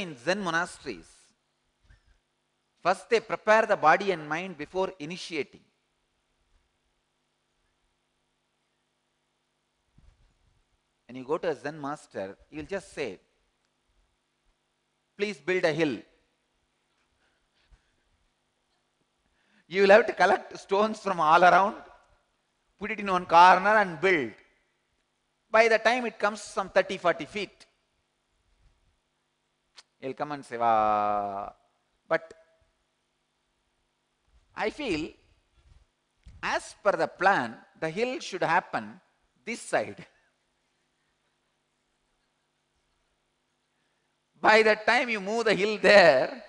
in Zen monasteries, first they prepare the body and mind before initiating. When you go to a Zen master, he will just say, please build a hill. You will have to collect stones from all around, put it in one corner and build. By the time it comes some 30-40 feet, he'll come and say, wow. But I feel, as per the plan, the hill should happen this side. By the time you move the hill there,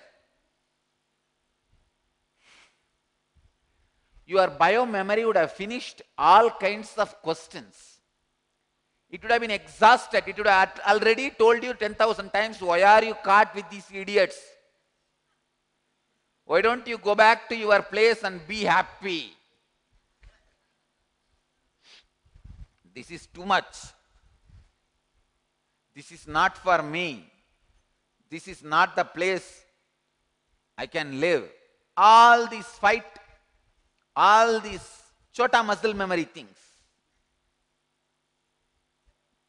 your bio-memory would have finished all kinds of questions. It would have been exhausted. It would have already told you 10,000 times, why are you caught with these idiots? Why don't you go back to your place and be happy? This is too much. This is not for me. This is not the place I can live. All these fight, all these chota muscle memory things.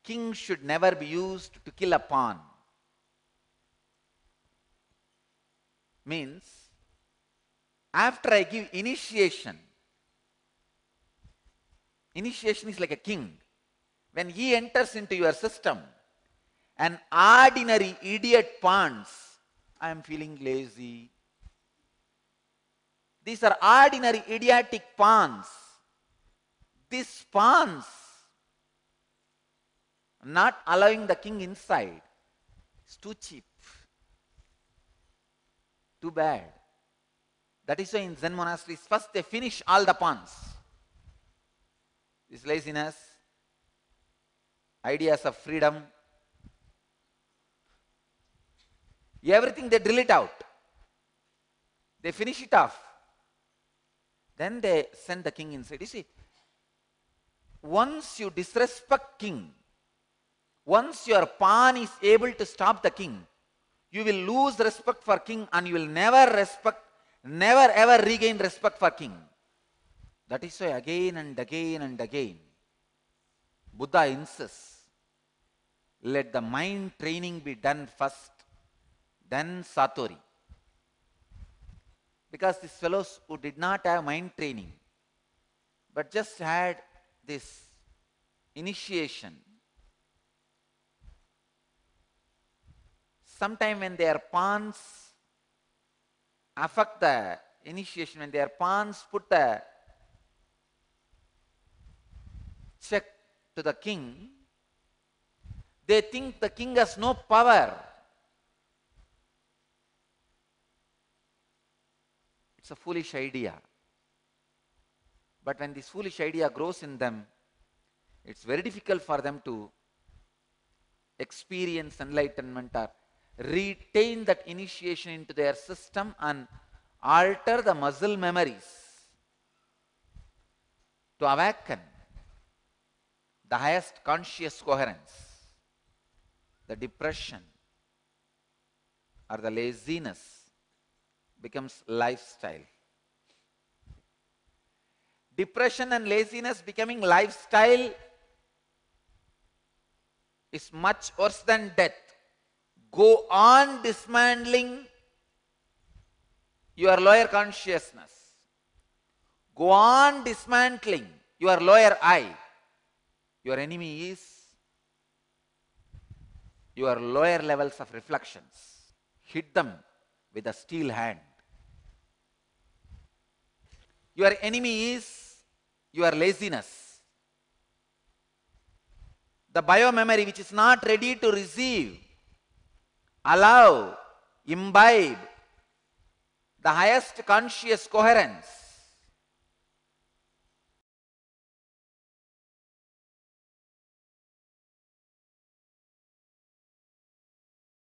King should never be used to kill a pawn. Means, after I give initiation, initiation is like a king. When he enters into your system, an ordinary idiot pawns, I am feeling lazy. These are ordinary idiotic pawns. These pawns, not allowing the king inside, is too cheap. Too bad. That is why in Zen monasteries, first they finish all the pawns. This laziness, ideas of freedom, everything they drill it out. They finish it off. Then they send the king inside. You see, once you disrespect king, once your pawn is able to stop the king, you will lose respect for king and you will never ever regain respect for king. That is why again and again and again, Buddha insists, let the mind training be done first, then Satori. Because these fellows who did not have mind training, but just had this initiation, sometime when their pawns affect the initiation, when their pawns put the check to the king, they think the king has no power. It's a foolish idea. But when this foolish idea grows in them, it's very difficult for them to experience enlightenment or retain that initiation into their system and alter the muscle memories to awaken the highest conscious coherence. The depression or the laziness becomes lifestyle. Depression and laziness becoming lifestyle is much worse than death. Go on dismantling your lower consciousness. Go on dismantling your lower I. Your enemy is your lower levels of reflections. Hit them with a steel hand. Your enemy is your laziness. The biomemory which is not ready to receive, allow, imbibe the highest conscious coherence